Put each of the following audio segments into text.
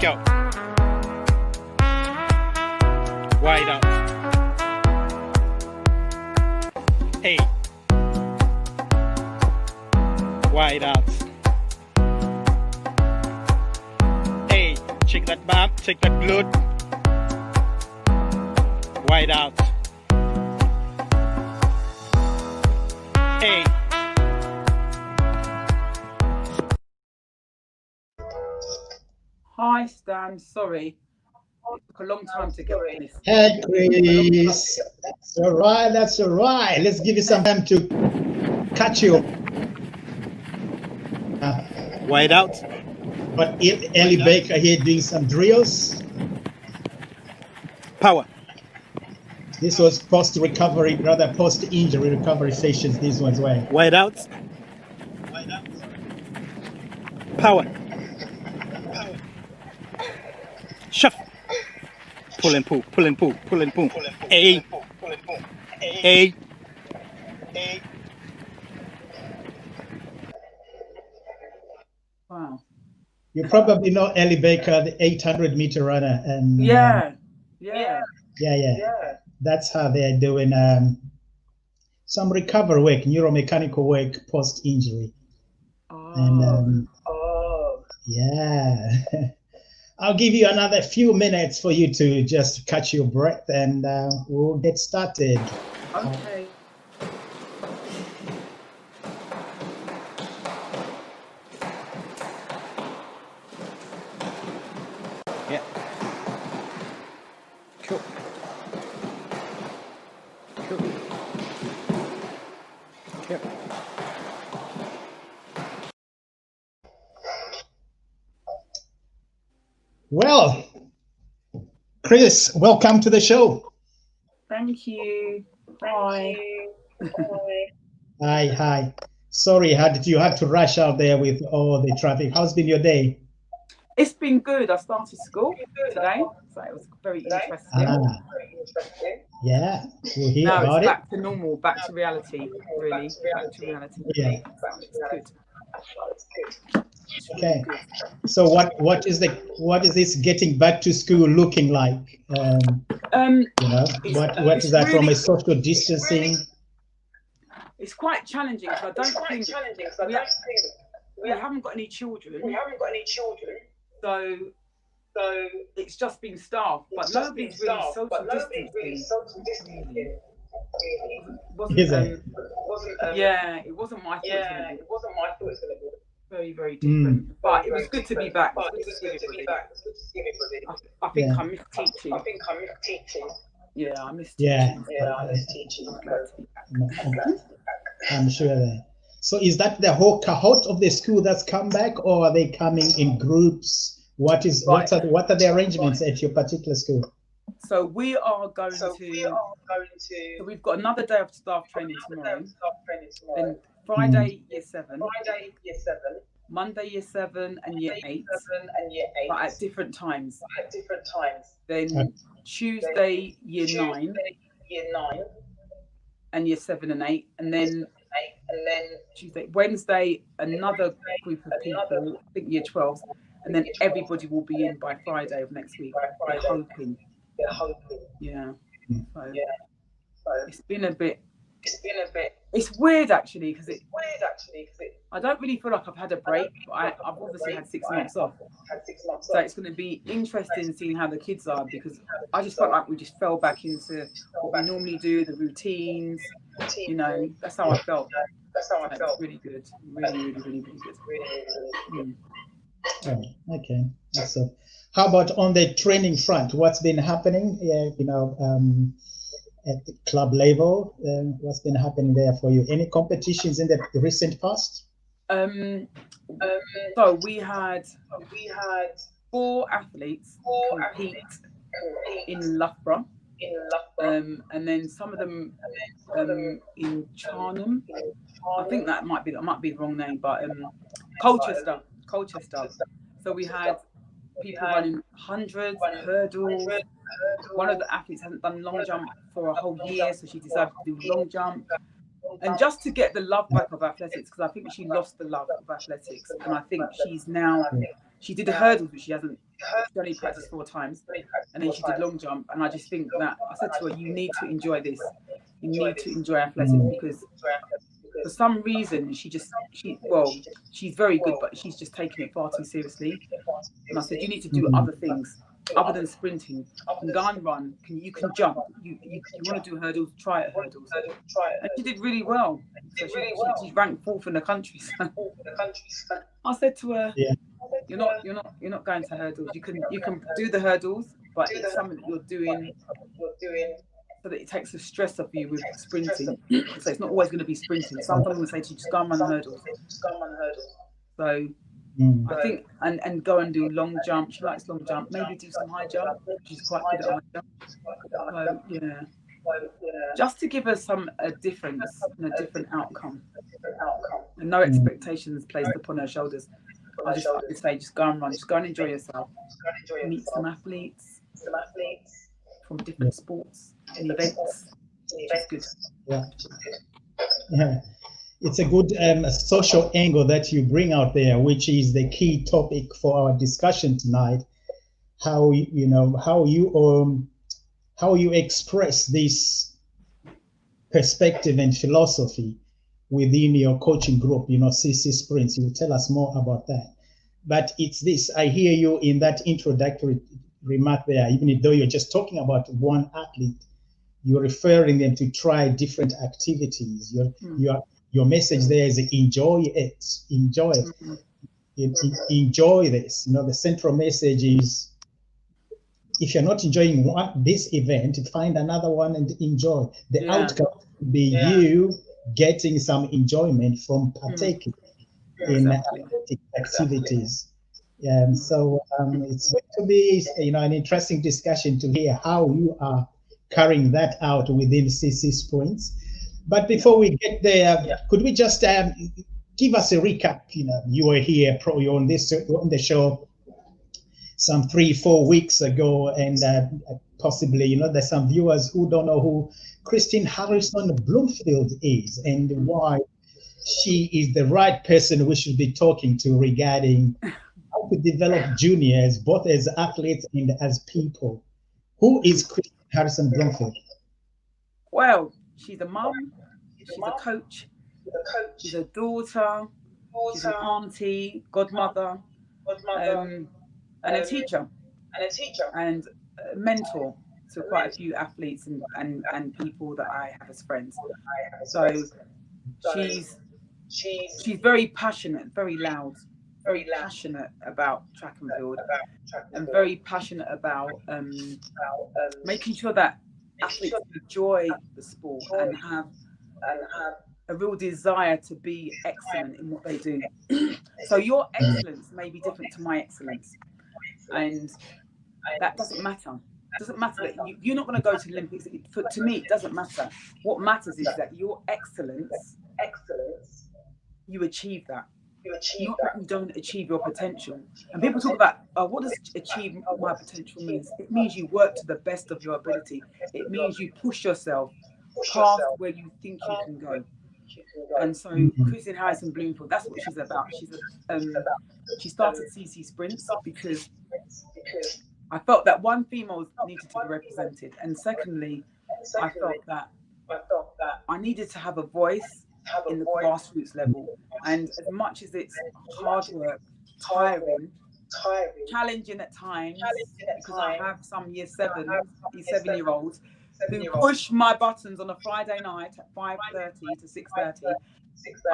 Go. Wide out. Hey. Wide out. Hey, check that bump, check that glute. Wide out. Hey. Hi Stan, sorry. It took a long time to get this. Hey Chris, that's all right, that's all right. Let's give you some time to catch you. Wide out. But Ellie Baker here doing some drills. Power. This was post-recovery, rather post-injury recovery sessions. These ones were. Wide out. Power. Shuff. Pull and pull, pull and pull, pull and pull. A. A. Wow. You probably know Ellie Baker, the 800-meter runner, and Yeah. That's how they're doing some recovery work, neuromechanical work post-injury. And yeah, I'll give you another few minutes for you to just catch your breath, and we'll get started. Okay. Yeah. Cool. Cool. Cool. Well, Chris, welcome to the show. Thank you. Bye. Hi. Sorry, you had to rush out there with all the traffic. How's been your day? It's been good. I started school today, so it was very interesting. Yeah, we'll hear Now about it's it. back to normal, back to reality, really. Back to reality. Yeah. It's good. Okay. So what is this getting back to school looking like? What is that from a social distancing? It's quite challenging because I don't think we haven't got any children. So it's just been staff, but nobody's really social distancing. Yeah, it wasn't my thought. It was going to be very, very different. But it was good to be back. I think I missed teaching. Yeah, I missed teaching. I'm sure that. So is that the whole cohort of the school that's come back, or are they coming in groups? What are the arrangements at your particular school? So we are going to. So we've got another day of staff training tomorrow. Then Friday year 7. Monday year 7 and year 8. But at different times. Then Tuesday year 9. And year 7 and 8, and then Wednesday another group of people, I think year 12, and then everybody will be in by Friday of next week. They're hoping. Yeah. So it's been a bit. It's weird actually because I don't really feel like I've had a break, but I've obviously had 6 months off. So it's going to be interesting seeing how the kids are, because I just felt like we just fell back into what we normally do, the routines. That's how I felt. It's really good. Really good. Oh, okay. So, how about on the training front? What's been happening? At the club level, what's been happening there for you? Any competitions in the recent past? So we had 4 athletes compete in Loughborough, and then some of them in Charnham. I think that might be the wrong name, but Colchester. So we had people running hundreds, hurdles. One of the athletes hasn't done long jump for a whole year, so she decided to do long jump. And just to get the love back of athletics, because I think she lost the love of athletics, and I think she did the hurdles, but she hasn't she only practiced 4 times, and then she did long jump. And I just think that I said to her, you need to enjoy this. You need to enjoy athletics, because for some reason she's very good, but she's just taking it far too seriously. And I said, you need to do other things other than sprinting. You can go and run. You can jump. You want to do hurdles, try it hurdles. And she did really well. So she ranked 4th in the country. So I said to her, you're not going to hurdles. You can do the hurdles, but it's something that you're doing so that it takes the stress off you with sprinting. So it's not always going to be sprinting. Sometimes I'm going to say to you, just go and run the hurdles. So I think, and go and do long jump. She likes long jump. Maybe do some high jump. She's quite good at high jump. So yeah, just to give us a difference and a different outcome, and no expectations placed upon her shoulders. I just say, just go and run. Just go and enjoy yourself. Meet some athletes from different sports and events. Which is good. Yeah. It's a good social angle that you bring out there, which is the key topic for our discussion tonight. How you express this perspective and philosophy within your coaching group, CC Sprints. You will tell us more about that. But it's this, I hear you in that introductory remark there, even though you're just talking about one athlete, you're referring them to try different activities. Your message there is enjoy it. Enjoy this. The central message is, if you're not enjoying this event, find another one and enjoy. The outcome will be you getting some enjoyment from partaking in athletic activities. So it's going to be an interesting discussion to hear how you are carrying that out within CC Sprints. But before we get there, could we just give us a recap? You were here, you're on the show some 3-4 weeks ago, and possibly, there's some viewers who don't know who Christine Harrison Bloomfield is and why she is the right person we should be talking to regarding how to develop juniors, both as athletes and as people. Who is Christine Harrison Bloomfield? Well, she's a mum, she's a coach, she's a daughter, she's an auntie, godmother, and a teacher, and a mentor to quite a few athletes and people that I have as friends. So she's very passionate, very loud, very passionate about track and field, and very passionate about making sure that athletes enjoy the sport and have a real desire to be excellent in what they do. So your excellence may be different to my excellence, and that doesn't matter. It doesn't matter that you're not going to go to the Olympics. To me, it doesn't matter. What matters is that your excellence, you achieve that. Not that you don't achieve your potential. And people talk about, what does achieve my potential mean? It means you work to the best of your ability. It means you push yourself past where you think you can go. And so Christine Harrison Bloomfield, that's what she's about. She started CC Sprints because I felt that one, female needed to be represented, and secondly, I felt that I needed to have a voice in the grassroots level. And as much as it's hard work, tiring, challenging at times, because I have some year 7-year-olds who push my buttons on a Friday night at 5:30 to 6:30.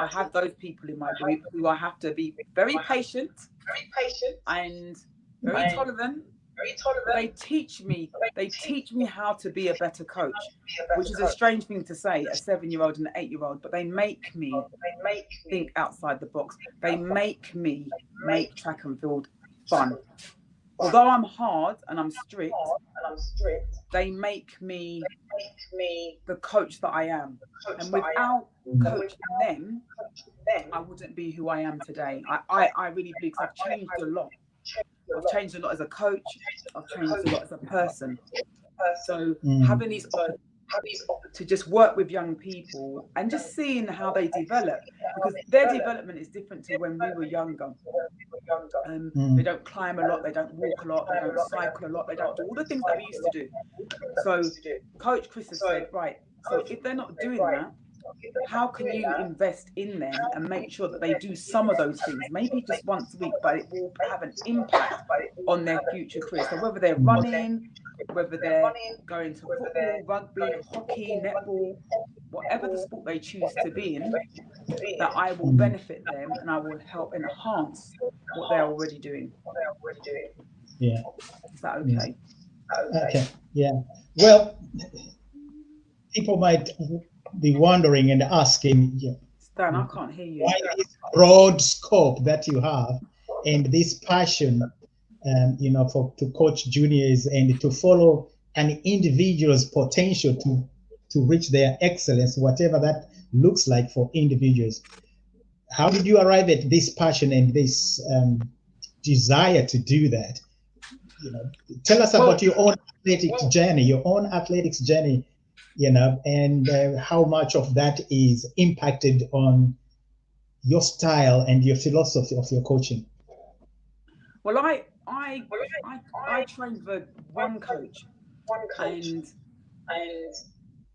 I have those people in my group who I have to be very patient and very tolerant. They teach me how to be a better coach, which is a strange thing to say, a 7-year-old and an 8-year-old, but they make me think outside the box. They make me make track and field fun. Although I'm hard and I'm strict, they make me the coach that I am. And without coaching them, I wouldn't be who I am today. I really believe I've changed a lot. I've changed a lot as a coach. I've changed a lot as a person. So having these to just work with young people and just seeing how they develop, because their development is different to when we were younger. They don't climb a lot, they don't walk a lot, they don't cycle a lot, they don't do all the things that we used to do. So Coach Chris has said, right, so if they're not doing that, how can you invest in them and make sure that they do some of those things, maybe just once a week, but it will have an impact on their future career. So whether they're running, whether they're going to football, rugby, hockey, netball, whatever the sport they choose to be in, that I will benefit them and I will help enhance what they're already doing. Yeah. Is that okay? Okay. Yeah. Well, people might be wondering and asking, Stan, I can't hear you. why this broad scope that you have and this passion, to coach juniors and to follow an individual's potential to reach their excellence, whatever that looks like for individuals. How did you arrive at this passion and this desire to do that? Tell us about your own athletics journey, and how much of that is impacted on your style and your philosophy of your coaching. Well, I trained for one coach, and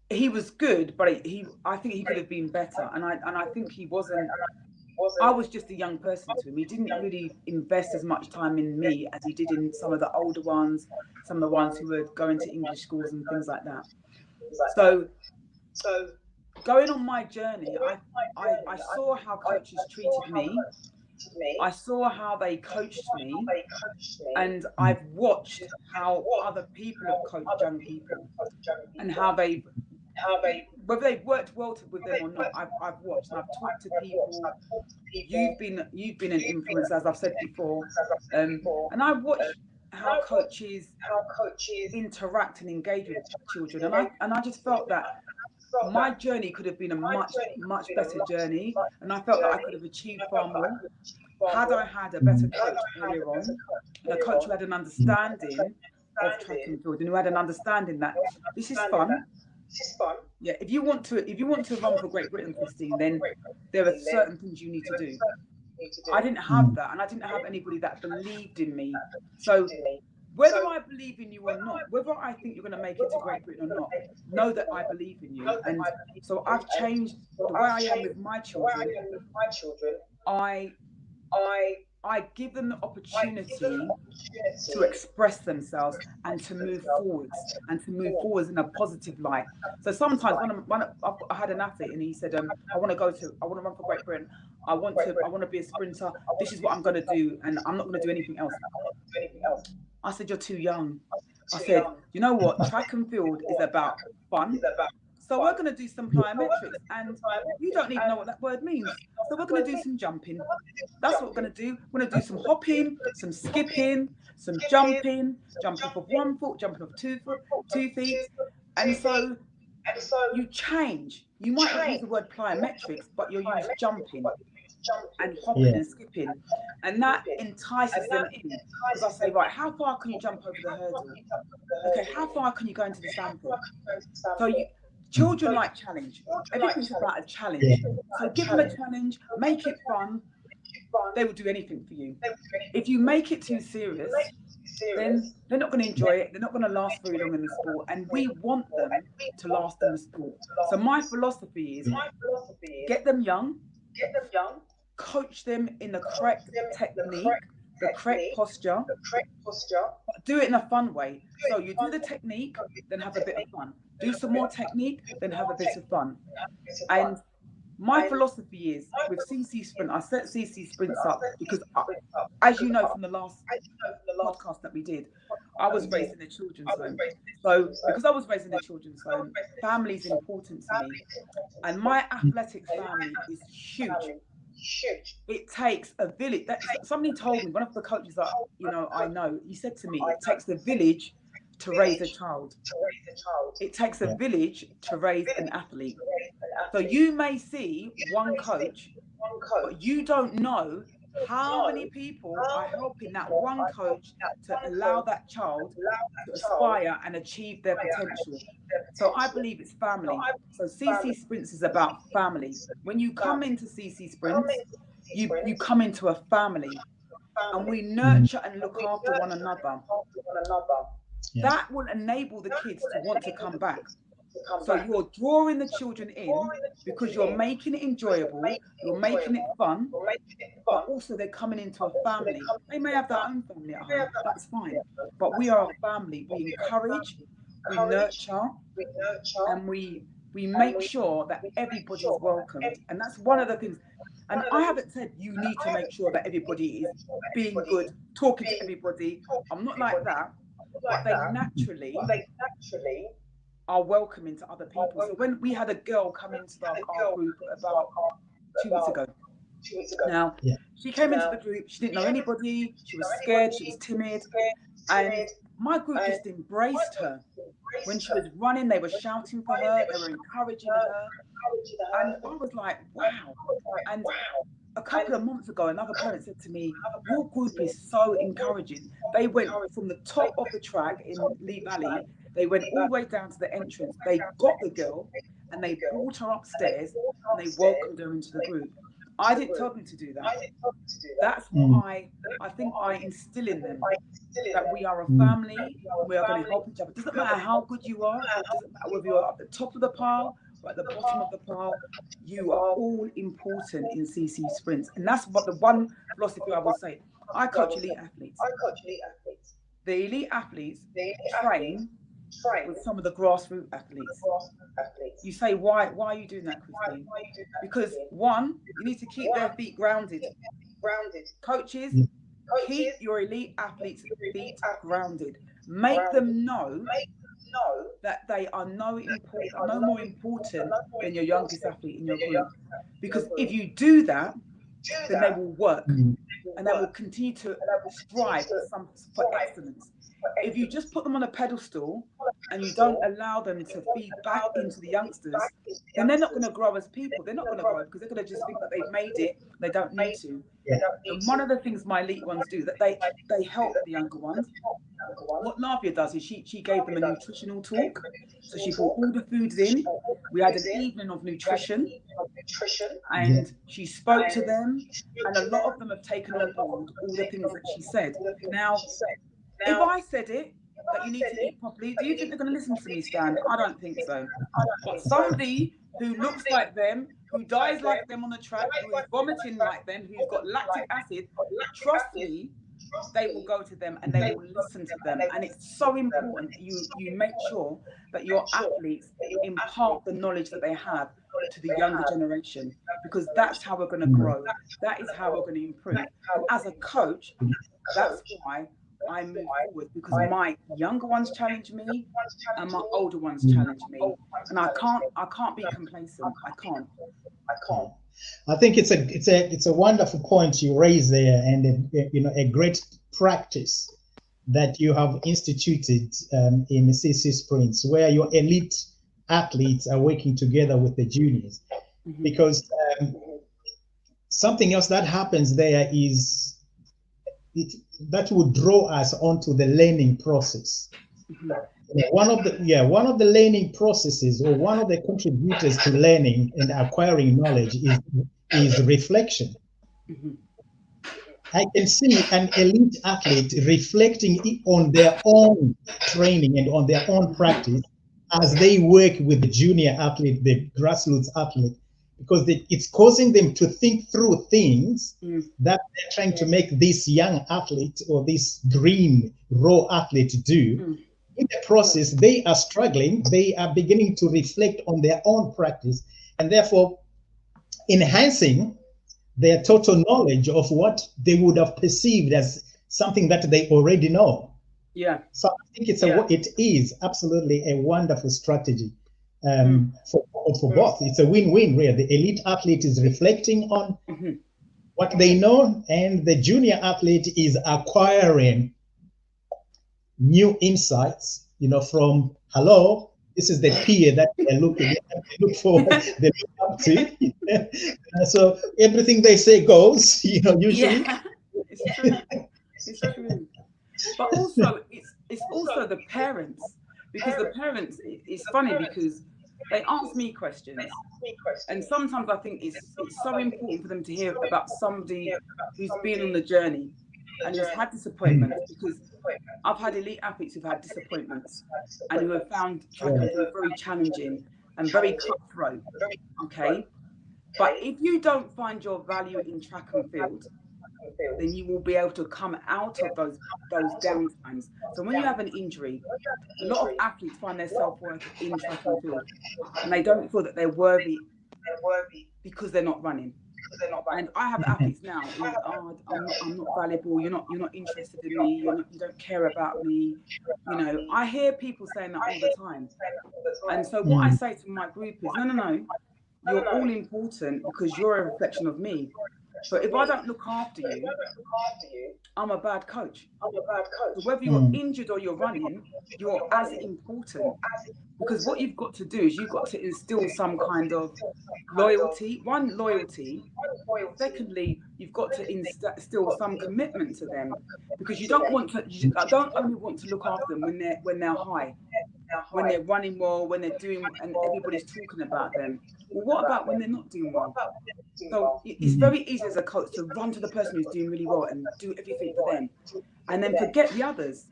he was good, but I think he could have been better, and I think he wasn't. I was just a young person to him. He didn't really invest as much time in me as he did in some of the older ones, some of the ones who were going to English schools and things like that. So going on my journey, I saw how coaches treated me. I saw how they coached me, and I've watched how other people have coached young people and how whether they've worked well with them or not. I've watched and I've talked to people. You've been an influencer, as I've said before, and I've watched how coaches interact and engage with children, and I just felt that my journey could have been a much better journey, and I felt that I could have achieved far more had I had a better coach earlier on, and a coach who had an understanding of track and field and who had an understanding that this is fun. Yeah, if you want to run for Great Britain, Christine, then there are certain things you need to do. I didn't have that, and I didn't have anybody that believed in me. So whether I believe in you or not, whether I think you're going to make it to Great Britain or not, know that I believe in you. And so I've changed the way I am with my children. I give them the opportunity to express themselves and to move forwards in a positive light. So sometimes when I had an athlete and he said, I want to run for Great Britain. I want to be a sprinter. This is what I'm going to do, and I'm not going to do anything else. I said, you're too young. I said, you know what? Track and field is about fun. So we're going to do some plyometrics, and you don't even know what that word means. So we're going to do some jumping. That's what we're going to do. We're going to do some hopping, some skipping, some jumping off of 1 foot, jumping off 2 feet. And so you change. You might not use the word plyometrics, but you'll use jumping and hopping and skipping, and that entices them in. Because I say, right, how far can you jump over the hurdle? Okay, how far can you go into the sandpit? So children like challenge. Everything's about a challenge. So give them a challenge, make it fun. They will do anything for you. If you make it too serious, then they're not going to enjoy it. They're not going to last very long in the sport, and we want them to last in the sport. So my philosophy is get them young, coach them in the correct technique, the correct posture. Do it in a fun way. So you do the technique, then have a bit of fun. Do some more technique, then have a bit of fun. And my philosophy is with CC Sprint, I set CC Sprints up because, as you know from the last podcast that we did, I was raised in a children's home. So because I was raised in a children's home, family is important to me. And my athletic family is huge. It takes a village. Somebody told me, one of the coaches that I know, he said to me, it takes a village to raise a child. It takes a village to raise an athlete. So you may see one coach, but you don't know how many people are helping that one coach to allow that child to aspire and achieve their potential? So I believe it's family. So CC Sprints is about family. When you come into CC Sprints, you come into a family, and we nurture and look after one another. Yeah. That will enable the kids to want to come back. So you're drawing the children in because you're making it enjoyable, you're making it fun, but also they're coming into a family. They may have their own family at home, that's fine. But we are a family. We encourage, we nurture, and we make sure that everybody's welcomed. And that's one of the things. And I haven't said you need to make sure that everybody is being good, talking to everybody. I'm not like that. But they naturally are welcoming to other people. So when we had a girl come into our group about 2 weeks ago. Now, she came into the group, she didn't know anybody, she was scared, she was timid. And my group just embraced her. When she was running, they were shouting for her, they were encouraging her. And I was like, wow. And a couple of months ago, another parent said to me, your group is so encouraging. They went from the top of the track in Lee Valley, they went all the way down to the entrance. They got the girl and they brought her upstairs and they welcomed her into the group. I didn't tell them to do that. That's what I think I instill in them, that we are a family, we are going to help each other. It doesn't matter how good you are, it doesn't matter whether you're at the top of the pile or at the bottom of the pile, you are all important in CC Sprints. And that's what the one philosophy I will say. I coach elite athletes. The elite athletes train with some of the grassroots athletes. You say, why are you doing that, Christine? Because one, you need to keep their feet grounded. Coaches, keep your elite athletes' feet grounded. Make them know that they are no more important than your youngest athlete in your group. Because if you do that, then they will work and they will continue to strive for excellence. If you just put them on a pedestal and you don't allow them to feed back into the youngsters, then they're not going to grow as people. They're not going to grow because they're going to just think that they've made it. They don't need to. And one of the things my elite ones do, that they help the younger ones. What Lavia does is she gave them a nutritional talk. So she brought all the foods in. We had an evening of nutrition and she spoke to them, and a lot of them have taken on board all the things that she said. Now, if I said it, that you need to eat properly, do you think they're going to listen to me, Stan? I don't think so. But somebody who looks like them, who dies like them on the track, who is vomiting like them, who's got lactic acid, trust me, they will go to them and they will listen to them. And it's so important that you make sure that your athletes impart the knowledge that they have to the younger generation, because that's how we're going to grow. That is how we're going to improve. And as a coach, that's why I move forward, because my younger ones challenge me and my older ones challenge me, and I can't be complacent. I can't. I think it's a wonderful point you raise there, and a great practice that you have instituted in CC Sprints, where your elite athletes are working together with the juniors, because something else that happens there is that will draw us onto the learning process. One of the learning processes, or one of the contributors to learning and acquiring knowledge, is reflection. I can see an elite athlete reflecting on their own training and on their own practice as they work with the junior athlete, the grassroots athlete, because it's causing them to think through things that they're trying to make this young athlete or this green raw athlete do. In the process, they are struggling. They are beginning to reflect on their own practice, and therefore enhancing their total knowledge of what they would have perceived as something that they already know. Yeah. So I think it is absolutely a wonderful strategy for both. It's a win-win, where the elite athlete is reflecting on what they know, and the junior athlete is acquiring new insights, from hello, this is the peer that they look for, they look See? So everything they say goes, usually. Yeah, it's true. It's true. But also, it's also the parents, because the parents, it's funny because they ask me questions, and sometimes I think it's so important for them to hear about somebody who's been on the journey and who's had disappointments, because I've had elite athletes who've had disappointments and who have found track and field very challenging and very cutthroat. Okay, but if you don't find your value in track and field, then you will be able to come out of those downtimes. So when you have an injury, a lot of athletes find their self-worth in track and field, and they don't feel that they're worthy because they're not running. And I have athletes now who, I'm not valuable, you're not interested in me, you don't care about me. I hear people saying that all the time. And so what I say to my group is, no, you're all important because you're a reflection of me. So if I don't look after you, I'm a bad coach. So whether you're injured or you're running, you're as important. Because what you've got to do is you've got to instill some kind of loyalty. One, loyalty. Secondly, you've got to instill some commitment to them, because I don't only want to look after them when they're high, when they're running well, when they're doing, and everybody's talking about them. Well, what about when they're not doing well? So it's very easy as a coach to run to the person who's doing really well and do everything for them, and then forget the others.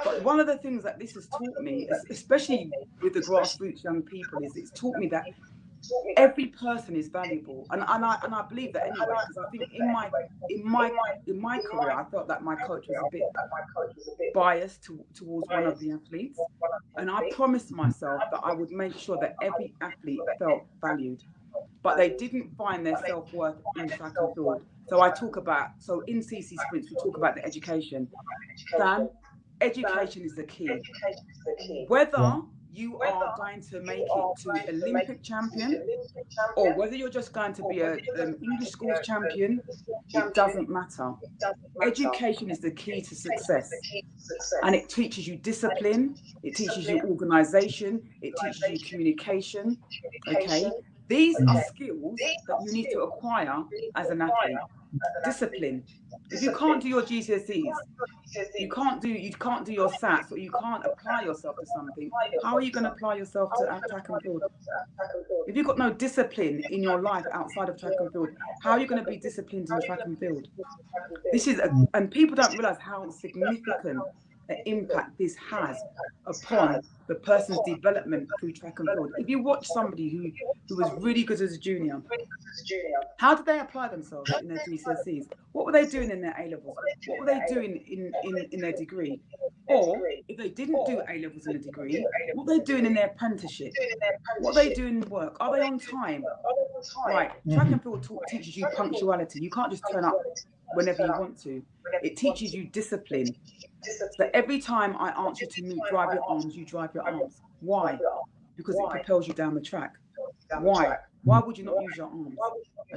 But one of the things that this has taught me, especially with the grassroots young people, is it's taught me that every person is valuable, and I believe that anyway, because I think in my career I felt that my coach was a bit biased towards one of the athletes, and I promised myself that I would make sure that every athlete felt valued, but they didn't find their self-worth in track and field. So in CC Sprints we talk about the education. Dan, education is the key. Whether you are going to make it to Olympic champion, or whether you're just going to be an English schools champion, it doesn't matter. Education is the key to success, and it teaches you discipline, it teaches you organization, it teaches you communication. Okay, these are skills that you need to acquire as an athlete. Discipline. If you can't do your GCSEs, you can't do your SATs, or you can't apply yourself to something, how are you going to apply yourself to track and field? If you've got no discipline in your life outside of track and field, how are you going to be disciplined in track and field? And people don't realize how significant an impact this has upon the person's development through track and field. If you watch somebody who was really good as a junior, how did they apply themselves in their GCSEs? What were they doing in their A-levels? What were they doing in their degree? Or if they didn't do A-levels in a degree, what were they doing in their apprenticeship? What are they doing in work? Are they on time? Right, track and field teaches you punctuality. You can't just turn up whenever you want to. It teaches you discipline. So every time I ask you to drive your arms, you drive your arms. Why? Because it propels you down the track. Why? Why would you not use your arms?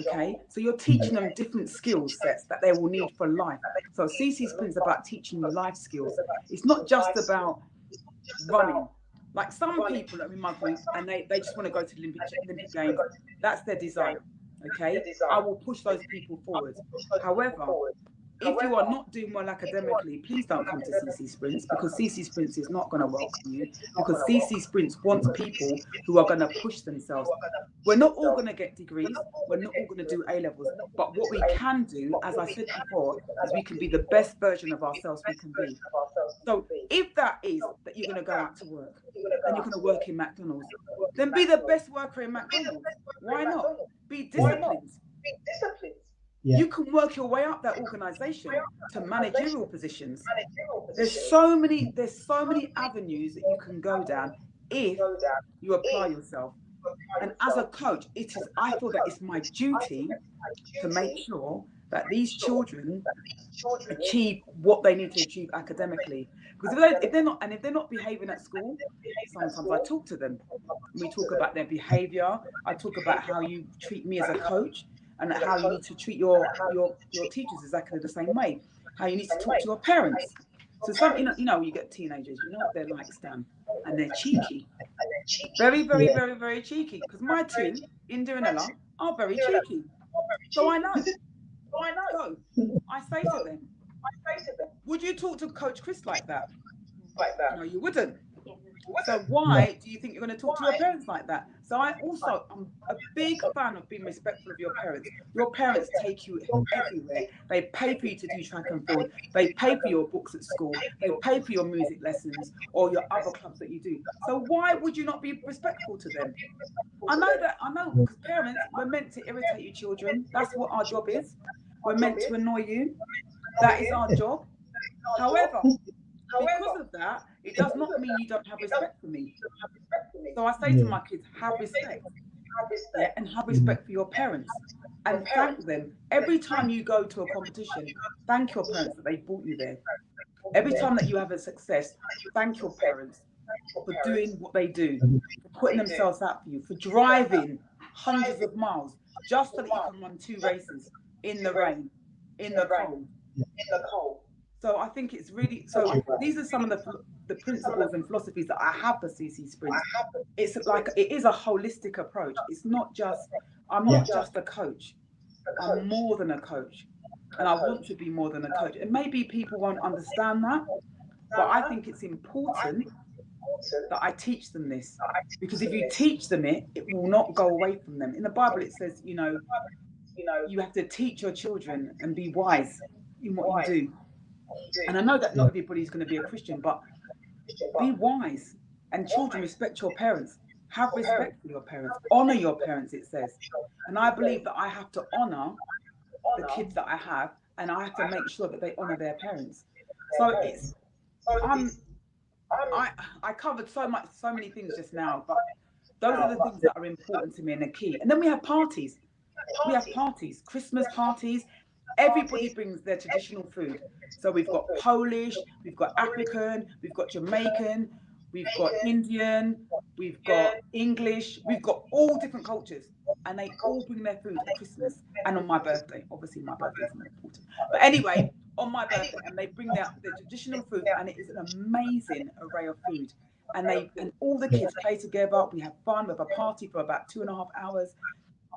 Okay, so you're teaching them different skill sets that they will need for life. So CC Sprints is about teaching you life skills. It's not just about running. Like some people are in my group and they just want to go to the Olympic Games. That's their desire. Okay, I will push those people forward. However, if you are not doing well academically, please don't come to CC Sprints, because CC Sprints is not going to welcome you, because CC Sprints wants people who are going to push themselves. We're not all going to get degrees, we're not all going to do A-levels, but what we can do, as I said before, is we can be the best version of ourselves we can be. So if that is that you're going to go out to work and you're going to work in McDonald's, then be the best worker in McDonald's. Why not? Be disciplined. Yeah. You can work your way up that organization to managerial positions. There's so many avenues that you can go down if you apply yourself. And as a coach, I feel that it's my duty to make sure that these children achieve what they need to achieve academically. Because if they're not behaving at school, sometimes I talk to them. We talk about their behavior. I talk about how you treat me as a coach, and how you need to treat your teachers exactly the same way. How you need to talk to your parents. So some, you get teenagers, you know what they're like, Stan, and they're cheeky, very, very, very, very cheeky. Because my two, India and Ella, are very cheeky. So I know. So I say to them, would you talk to Coach Chris like that? No, you wouldn't. So why do you think you're going to talk to your parents like that? So I'm a big fan of being respectful of your parents. Your parents take you everywhere. They pay for you to do track and field. They pay for your books at school. They pay for your music lessons or your other clubs that you do. So why would you not be respectful to them? I know, because parents, we're meant to irritate you children. That's what our job is. We're meant to annoy you. That is our job. However, because of that, it does not mean you don't have respect for me. So I say to my kids, have respect. And have respect for your parents. And thank them. Every time you go to a competition, thank your parents that they brought you there. Every time that you have a success, thank your parents for doing what they do, for putting themselves out for you, for driving hundreds of miles just so that you can run 2 races in the rain, in the cold. So I think it's really, so these are some of the principles and philosophies that I have for CC Sprints. It's like, it is a holistic approach. It's not just, I'm not just a coach. I'm more than a coach. And I want to be more than a coach. And maybe people won't understand that, but I think it's important that I teach them this. Because if you teach them it will not go away from them. In the Bible, it says, you have to teach your children and be wise in what you do. And I know that not everybody's going to be a Christian, but be wise. And children, respect your parents. Have respect for your parents. Honor your parents, it says. And I believe that I have to honor the kids that I have, and I have to make sure that they honor their parents. So I covered so many things just now, but those are the things that are important to me and the key. And then we have parties. Christmas parties. Everybody brings their traditional food. So we've got Polish, we've got African, we've got Jamaican, we've got Indian, we've got English, we've got all different cultures, and they all bring their food at Christmas and on my birthday. Obviously, my birthday is more important. But anyway, on my birthday, and they bring their traditional food, and it is an amazing array of food. And all the kids play together. We have fun. We have a party for about 2.5 hours,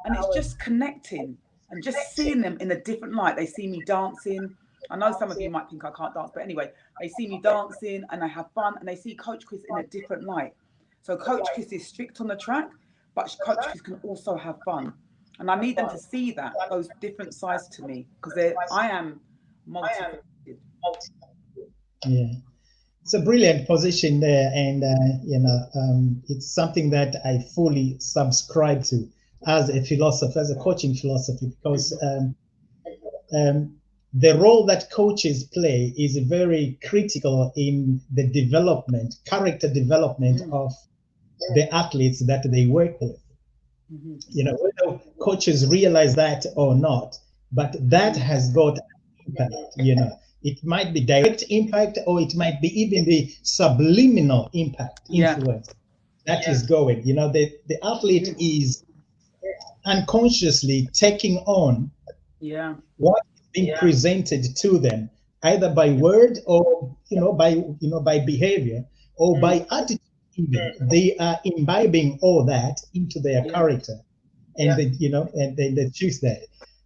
and it's just connecting. And just seeing them in a different light. They see me dancing. I know some of you might think I can't dance, but anyway, they see me dancing and they have fun, and they see Coach Chris in a different light. So Coach Chris is strict on the track, but Coach Chris can also have fun. And I need them to see that, those different sides to me, because I am multifaceted. Yeah, it's a brilliant position there, and it's something that I fully subscribe to as a philosopher, as a coaching philosophy, because the role that coaches play is very critical in the character development of the athletes that they work with. Whether coaches realize that or not, but that has got impact. It might be direct impact, or it might be even the subliminal influence that is going. The athlete is unconsciously taking on what is being presented to them, either by word or by behavior or by attitude. Even they are imbibing all that into their character, and they choose that.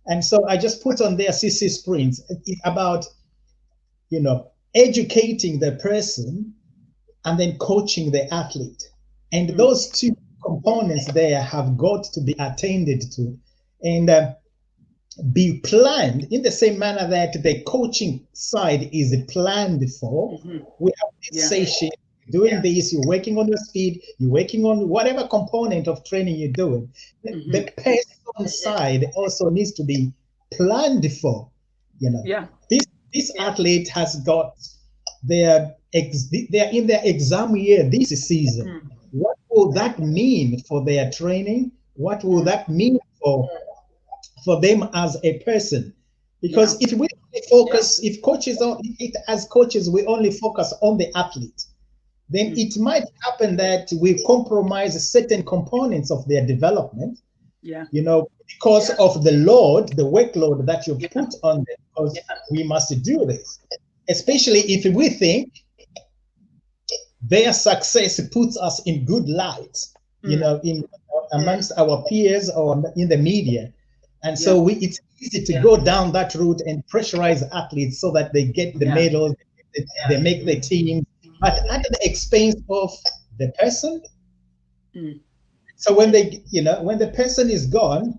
And so I just put on their CC Sprints about educating the person and then coaching the athlete, and those two components there have got to be attended to and be planned in the same manner that the coaching side is planned for. We have this session, doing this, you're working on your speed, you're working on whatever component of training you're doing. The person side also needs to be planned for. This athlete has got they're in their exam year this season. What will that mean for their training? What will that mean for them as a person? Because if we focus, as coaches, we only focus on the athlete, then it might happen that we compromise certain components of their development. Because of the workload that you put on them, because we must do this. especially if we think their success puts us in good light, you know, in amongst our peers or in the media. And so it's easy to go down that route and pressurize athletes so that they get the medals, they make the team, but at the expense of the person. So when they, you know, when the person is gone,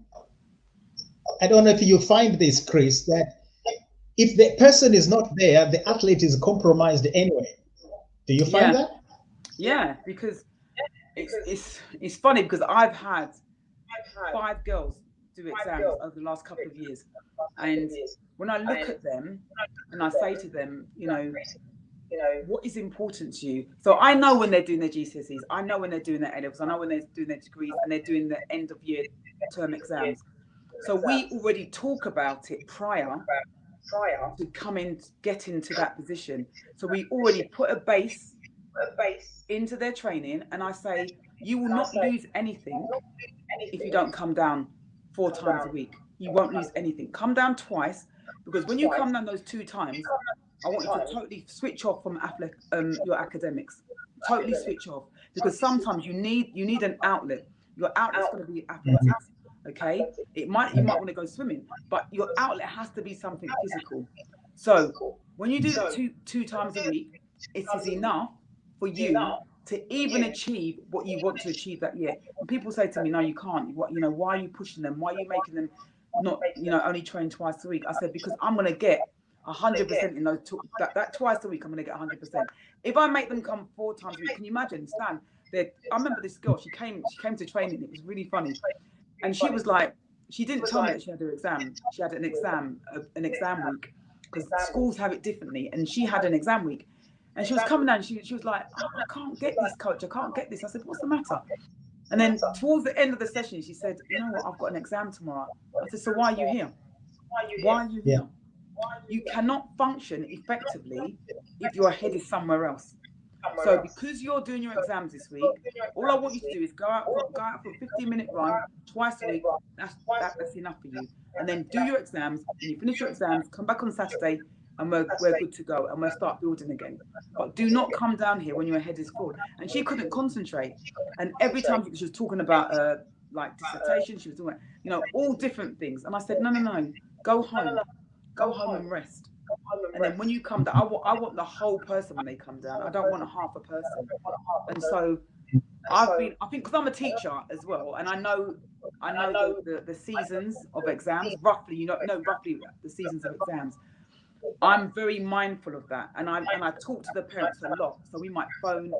I don't know if you find this, Chris, that if the person is not there, the athlete is compromised anyway. Do you find that? Yeah, because it's funny because I've had 5 girls do exams over the last couple of years, and when I look at them and I say to them, you know, what is important to you? So I know when they're doing their GCSEs, I know when they're doing their A-levels, I know when they're doing their degrees and they're doing the end of year term exams. So we already talk about it prior to get into that position. So we already put a base into their training, and I say, you will not lose anything if you don't come down 4 times a week. You won't lose anything. Come down twice, because when you come down those 2 times, I want you to totally switch off from your academics. Totally switch off, because sometimes you need an outlet. Your outlet's going to be athletics. Okay, you might want to go swimming, but your outlet has to be something physical. So when you do it 2 times a week, it is enough for you to even achieve what you want to achieve that year. And people say to me, no, you can't. What, you know, why are you pushing them? Why are you making them not, you know, only train twice a week? I said, because I'm going to get 100% in those that twice a week. I'm going to get 100%. If I make them come 4 times a week, can you imagine, Stan? I remember this girl. She came to training. It was really funny. And she was like, she didn't tell me that she had her exam. She had an exam week, because schools have it differently. And she had an exam week. And she was coming down, she was like, oh, I can't get this, coach. I can't get this. I said, what's the matter? And then towards the end of the session, she said, you know what? I've got an exam tomorrow. I said, so why are you here? Why are you here? You cannot function effectively if your head is somewhere else. So because you're doing your exams this week, all I want you to do is go out for a 15-minute run twice a week. That's enough for you. And then do your exams. When you finish your exams, come back on Saturday, and we're good to go, and we'll start building again. But do not come down here when your head is full. And she couldn't concentrate. And every time she was talking about like dissertation, she was talking about, you know, all different things. And I said, no, go home and rest. And then when you come down, I want the whole person when they come down. I don't want half a person. And so I think because I'm a teacher as well, and I know the seasons of exams roughly. You know roughly the seasons of exams. I'm very mindful of that, and I talk to the parents a lot. So we might phone.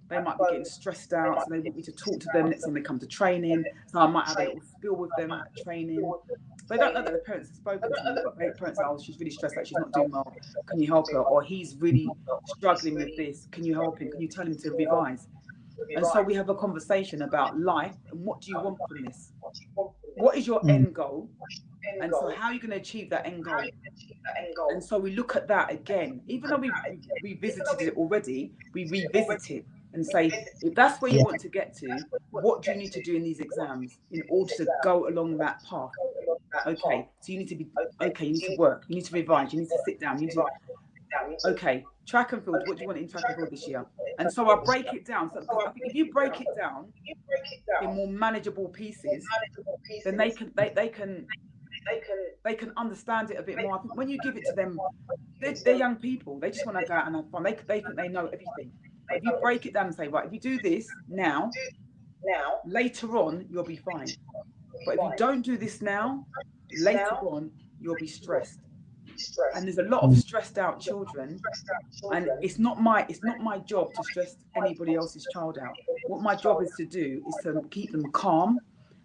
They might be getting stressed out, so they want me to talk to them next time they come to training. So I might have a little spill with them at training. They don't know that the parents have spoken to me, but parents are, oh, she's really stressed out, she's not doing well. Can you help her? Or he's really struggling with this. Can you help him? Can you tell him to revise? And so we have a conversation about life and what do you want from this? What is your end goal? And so how are you going to achieve that end goal? And so we look at that again. Even though we visited it already, we revisit it and say, if that's where you want to get to, what do you need to do in these exams in order to go along that path? Okay, so you need to be, okay, you need to work, you need to revise, you need to sit down, you need to, okay, track and field, what do you want in track and field this year? And so I break it down. So I think if you break it down in more manageable pieces, then they can understand it a bit more. I think when you give it to them, they're young people. They just want to go out and have fun. They think they know everything. But if you break it down and say, right, if you do this now, later on, you'll be fine. But if you don't do this now, later on, you'll be stressed. And there's a lot of stressed out children, and it's not my job to stress anybody else's child out. What my job is to do is to keep them calm,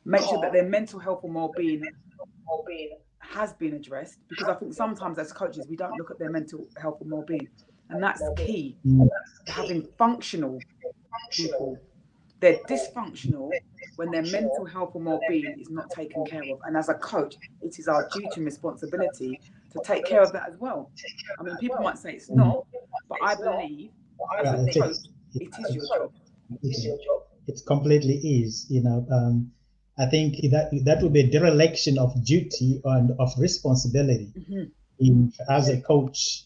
make sure that their mental health and well-being has been addressed, because I think sometimes as coaches we don't look at their mental health and well-being, and that's key to having functional people. They're dysfunctional when their mental health and well-being is not taken care of. And as a coach, it is our duty and responsibility to take care of that as well. I mean, people might say it's not, but I believe as a coach, it is your job. It completely is. You know, I think that would be a dereliction of duty and of responsibility. If, as a coach,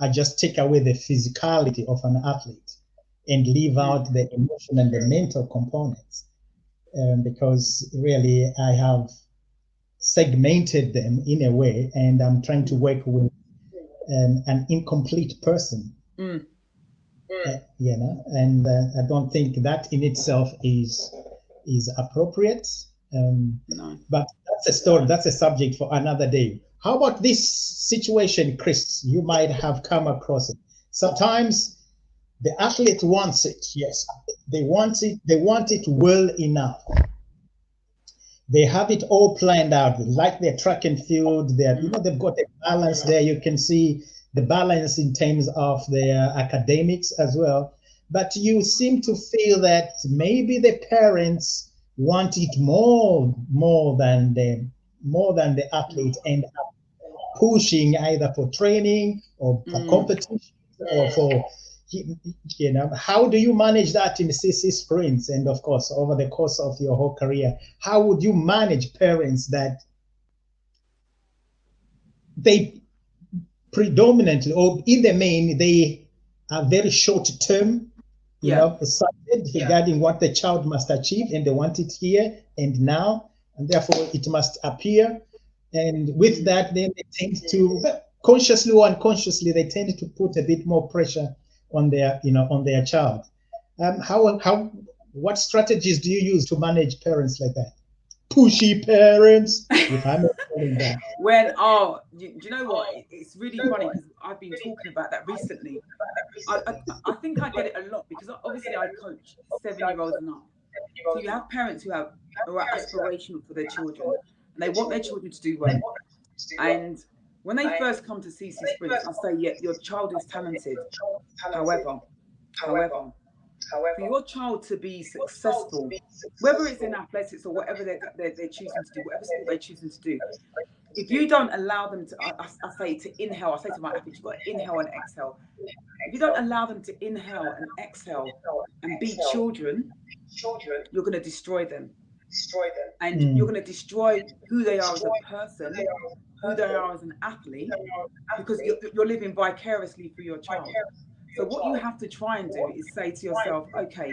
I just take away the physicality of an athlete and leave out the emotional and the mental components, because really I have segmented them in a way, and I'm trying to work with an incomplete person. You know, and I don't think that in itself is appropriate. No. But that's a story, that's a subject for another day. How about this situation, Chris? You might have come across it. Sometimes the athlete wants it, yes, they want it well enough. They have it all planned out, like their track and field. They're, you know, they've got a balance there. You can see the balance in terms of their academics as well. But you seem to feel that maybe the parents want it more than the athlete, and pushing either for training or for competition or for, you know. How do you manage that in CC Sprints, and of course over the course of your whole career? How would you manage parents that they predominantly, or in the main, they are very short term, you know, sighted regarding what the child must achieve, and they want it here and now, and therefore it must appear. And with that, then they tend to, consciously or unconsciously, they tend to put a bit more pressure on their, you know, on their child. What strategies do you use to manage parents like that? Pushy parents, if I'm calling that. When, do you know what? It's really funny because I've been talking about that recently. I think I get it a lot because obviously I coach 7-year-olds and up. So you have parents who are aspirational for their children, and they want their children to do well. And when they first come to CC Sprints, I say, yeah, your child is talented. However, for your child to be successful, whether it's in athletics or whatever they're choosing to do, whatever sport they're choosing to do, if you don't allow them to, I say to inhale, I say to my athletes, you've got to inhale and exhale. If you don't allow them to inhale and exhale and be children, you're going to destroy them. And you're going to destroy who they are as a person, who they are as an athlete, because you're living vicariously through your child. So what you have to try and do is say to yourself, okay,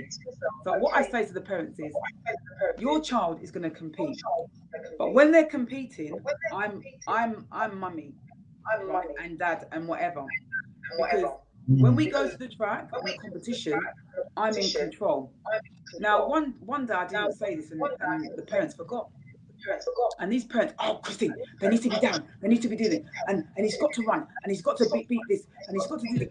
so what I say to the parents is, your child is going to compete, but when they're competing, I'm mummy, right, and dad and whatever, because when we go to the track and the competition, I'm in control. Now, one day I didn't say this, and the parents forgot. And these parents, oh, Christine, they need to be down, they need to be doing it, and he's got to run, and he's got to beat this, and he's got to do this.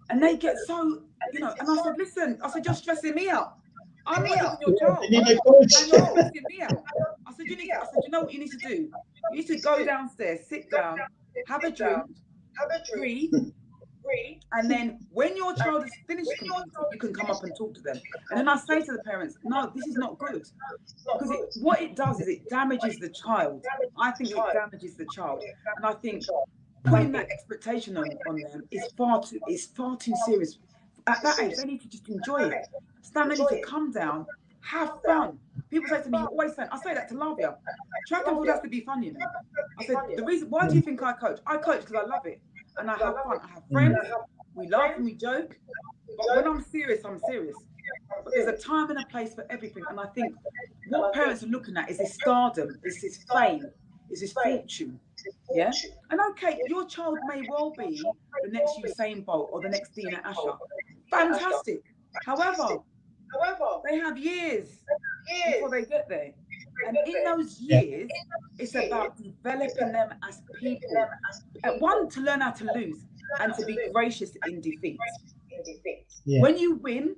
And they get so, you know, and I said, listen, I said, you're stressing me out. I'm not even your child. And you're stressing me out. I said, you know what you need to do? You need to go downstairs, sit down, have a drink, breathe, and then when your child is finished competing, you can come up and talk to them. And then I say to the parents, no, this is not good. Because what it does is it damages the child. I think it damages the child. And I think putting that expectation on them is far too serious. At that age, they need to just enjoy it. Stan, they need to come down, have fun. People say to me, you're always fun. I say that to Lavia. Track and field has to be fun, you know. I said, the reason, why do you think I coach? I coach because I love it. And I have fun. I have friends. We laugh and we joke. But when I'm serious, I'm serious. But there's a time and a place for everything. And I think what parents are looking at is this stardom, is this fame, is this fortune. Yeah? And okay, your child may well be the next Usain Bolt or the next Dina Asher. Fantastic. However, they have years before they get there. And in those years, it's about developing them as people. One, to learn how to lose and to be gracious in defeat. Yeah. When you win,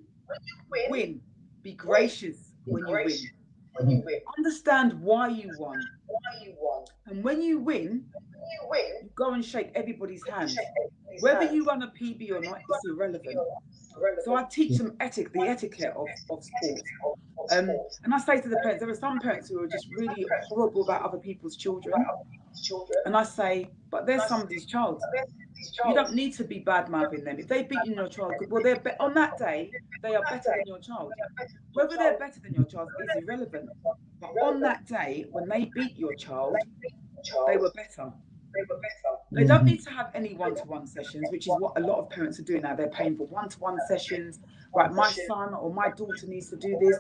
be gracious when you win. Understand why you won. And when you win, you go and shake everybody's hands. Whether you run a PB or not, it's irrelevant. So I teach them the etiquette of sport. And I say to the parents, there are some parents who are just really horrible about other people's children. And I say, but they're somebody's child. You don't need to be bad-mouthing them. If they've beaten your child, well, on that day, they are better than your child. Whether they're better than your child is irrelevant. But on that day, when they beat your child, they were better. They don't need to have any one-to-one sessions, which is what a lot of parents are doing now. They're paying for one-to-one sessions. Right, my son or my daughter needs to do this.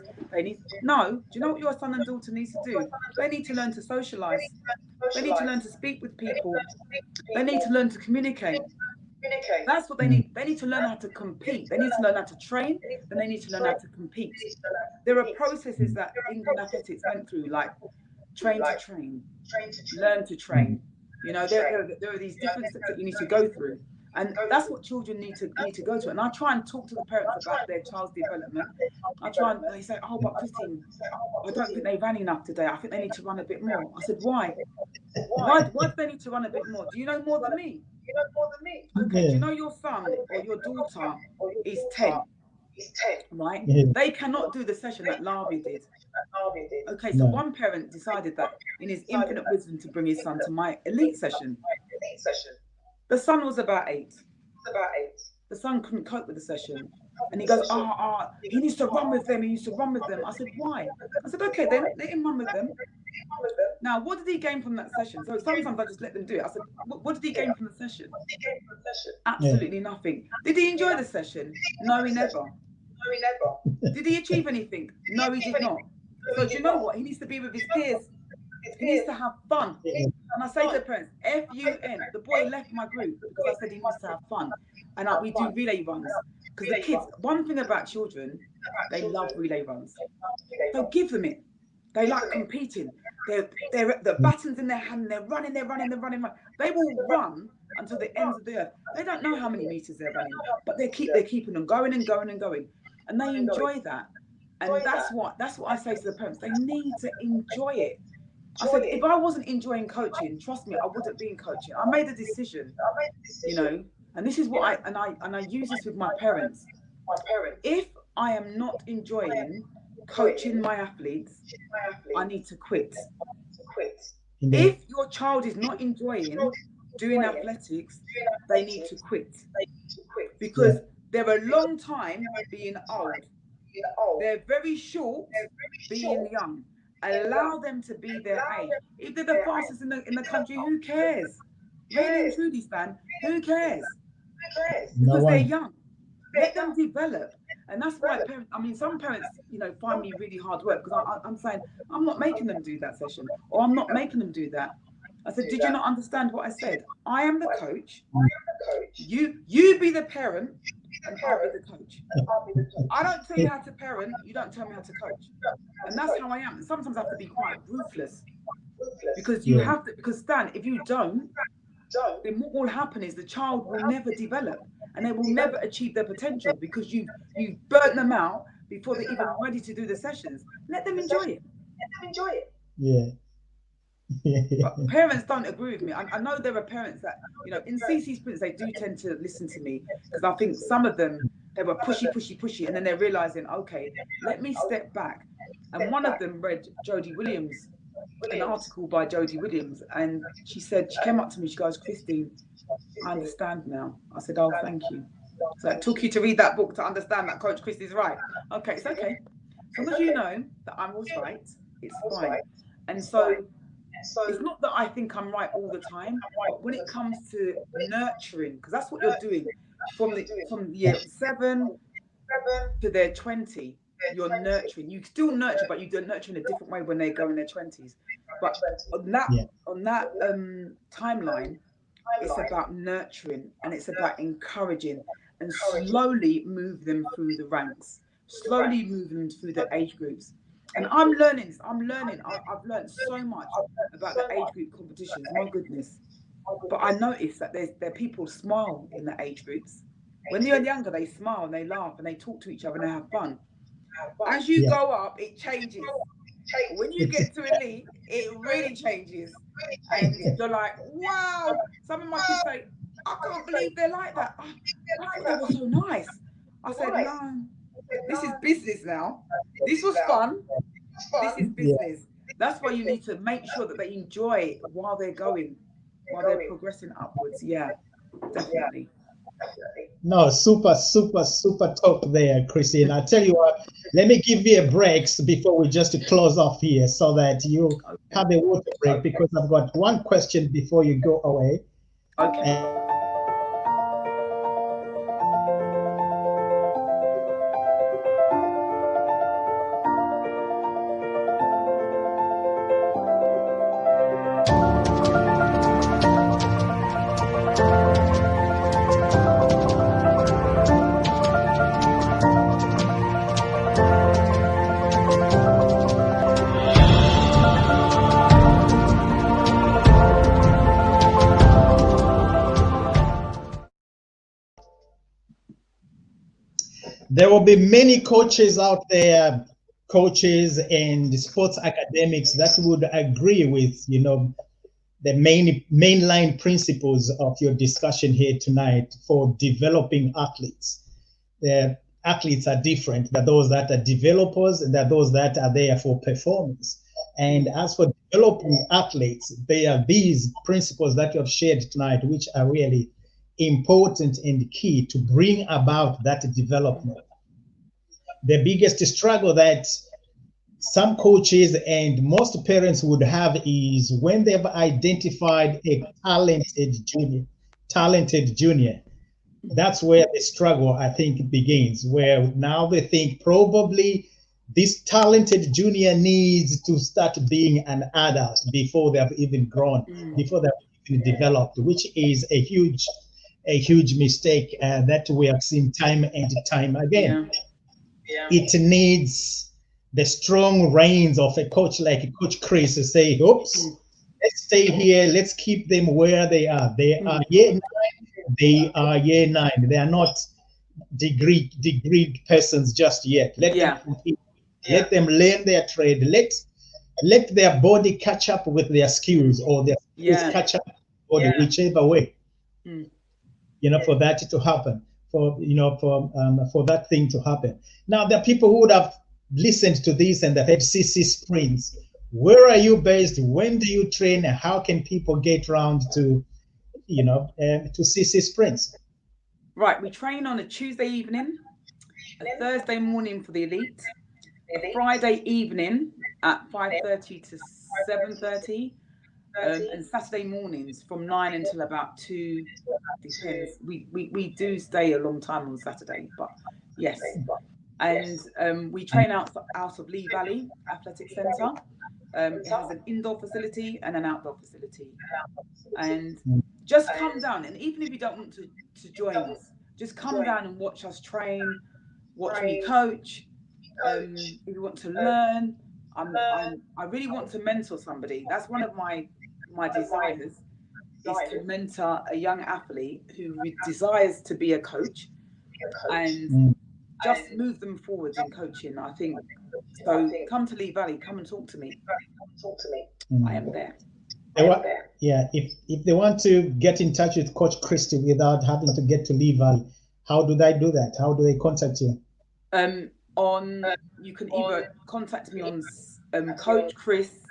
No. Do you know what your son and daughter needs to do? They need to learn to socialize. They need to learn to speak with people. They need to learn to communicate. That's what they need. They need to learn how to compete. They need to learn how to train, and they need to learn how to compete. There are processes that England athletics went through, like train to train, learn to train. You know, there are these different steps that you need to go through. And that's what children need to go to. And I try and talk to the parents about their child's development. I try and they say, oh, but Christine, I don't think they ran enough today. I think they need to run a bit more. I said, why? Why do they need to run a bit more? Do you know more than me? Okay, do you know your son or your daughter is 10? Right? They cannot do the session that Lavi did. Okay, so one parent decided that in his infinite wisdom to bring his son to my elite session. The son was about 8. The son couldn't cope with the session. And he goes, he needs to run with them. He needs to run with them. I said, why? I said, okay, then let him run with them. Now, what did he gain from that session? So sometimes I just let them do it. I said, what did he gain from the session? Absolutely nothing. Did he enjoy the session? No, he never. Did he achieve anything? No, he did not. So do you know what? He needs to be with his peers. He needs to have fun. And I say to the parents, F-U-N. The boy left my group because I said he needs to have fun. And we do relay runs. Because the kids, one thing about children, they love relay runs. So give them it. They like competing. The batons in their hand, they're running. They will run until the ends of the earth. They don't know how many meters they're running, but they're keeping them going and going and going. And they enjoy that. And that's what I say to the parents. They need to enjoy it. I said, if I wasn't enjoying coaching, trust me, I wouldn't be in coaching. I made a decision, you know, and this is what I use this with my parents. If I am not enjoying coaching my athletes, I need to quit. If your child is not enjoying doing athletics, they need to quit. Because they're a long time being old. They're very short being young. Allow them to be their age. If they're the fastest in the country, who cares? Really and truly, Stan, who cares? Because they're young. Let them develop. And that's why some parents, you know, find me really hard work because I'm saying, I'm not making them do that session, or I'm not making them do that. I said, did you not understand what I said? I am the coach. You be the parent, and I'll be the coach. I don't tell you how to parent, you don't tell me how to coach. And that's how I am. And sometimes I have to be quite ruthless. Because you have to, because Stan, if you don't, then what will happen is the child will never develop and they will never achieve their potential because you burnt them out before they're even ready to do the sessions. Let them enjoy it. Yeah. But parents don't agree with me. I know there are parents that, you know, in CC Sprints, they do tend to listen to me because I think some of them, they were pushy, and then they're realizing, okay, let me step back. And one of them read Jodie Williams, an article by Jodie Williams, and she came up to me, she goes, Christine, I understand now. I said, oh, thank you. So it took you to read that book to understand that Coach Christie's right. Okay, it's okay. As long as you know that I was right, it's fine. And so it's not that I think I'm right all the time, but when it comes to nurturing, because that's what you're doing from year 7 to their 20, you're nurturing. You still nurture, but you do nurture in a different way when they go in their 20s. But on that timeline, it's about nurturing and it's about encouraging and slowly move them through the ranks, slowly move them through the age groups. And I'm learning. I've learned so much about the age group competitions. My goodness. But I noticed that there people smile in the age groups. When they're younger, they smile and they laugh and they talk to each other and they have fun. As you go up, it changes. When you get to elite, it really changes. And you're like, wow. Some of my kids say, I can't believe they're like that. I thought they were so nice. I said, no, this is business now. This was fun. This is business. That's why you need to make sure that they enjoy it while they're going, while they're progressing upwards. Yeah, definitely. No, super top there, Christine. I tell you what, let me give you a break before we just close off here so that you have a water break, because I've got one question before you go away. Okay. There will be many coaches out there, coaches and sports academics, that would agree with, you know, the mainline principles of your discussion here tonight for developing athletes. The athletes are different. There are those that are developers, and there are those that are there for performance. And as for developing athletes, there are these principles that you have shared tonight, which are really important and key to bring about that development. The biggest struggle that some coaches and most parents would have is when they've identified a talented junior. That's where the struggle, I think, begins, where now they think probably this talented junior needs to start being an adult before they have even grown, before they have even developed, which is a huge mistake that we have seen time and time again. It needs the strong reins of a coach like Coach Chris to say, oops, let's stay here, let's keep them where they are. They are year 9, they are year 9. They are not degree persons just yet. Let them compete. Let them learn their trade. Let their body catch up with their skills, or their skills catch up with their body, whichever way. You know, for that to happen, for that thing to happen. Now, there are people who would have listened to this and they've had CC Sprints. Where are you based? When do you train? And how can people get around to, to CC Sprints? Right, we train on a Tuesday evening, a Thursday morning for the elite, a Friday evening at 5:30 to 7:30. And Saturday mornings from 9 until about 2. Depends. We do stay a long time on Saturday, but yes. And we train out of Lee Valley Athletic Centre. It has an indoor facility and an outdoor facility. And just come down, and even if you don't want to join us, just come down and watch us train, watch me coach. If you want to learn, I really want to mentor somebody. That's one of my desires, is to mentor a young athlete who desires to be a coach and just move them forward in coaching. I think so. Come to Lee Valley, come and talk to me. I am there. If they want to get in touch with Coach Christie without having to get to Lee Valley, how do they do that? How do they contact you? You can either contact me on Coach Chris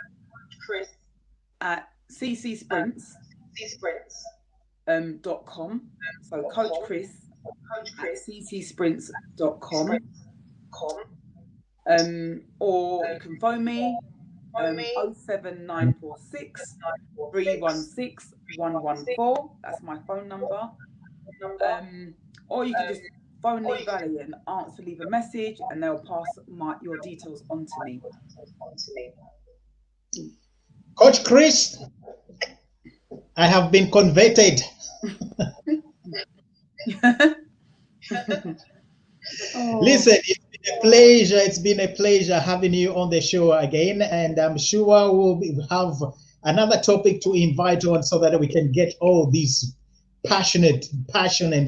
at ccsprints.com. So Coach Chris at ccsprints.com. Or you can phone me 07946 316 114. That's my phone number. Or you can just phone Lee Valley and leave a message, and they'll pass your details on to me. Coach Chris, I have been converted. Listen, it's been a pleasure having you on the show again, and I'm sure we'll have another topic to invite on so that we can get all this passion and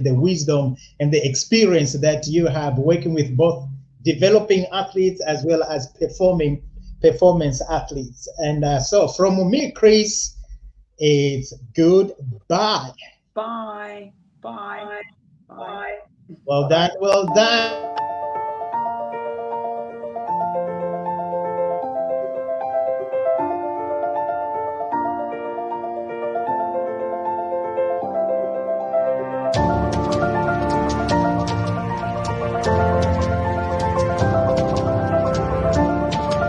the wisdom and the experience that you have working with both developing athletes as well as performance athletes. And so from me, Chris, it's goodbye. Bye. Well done.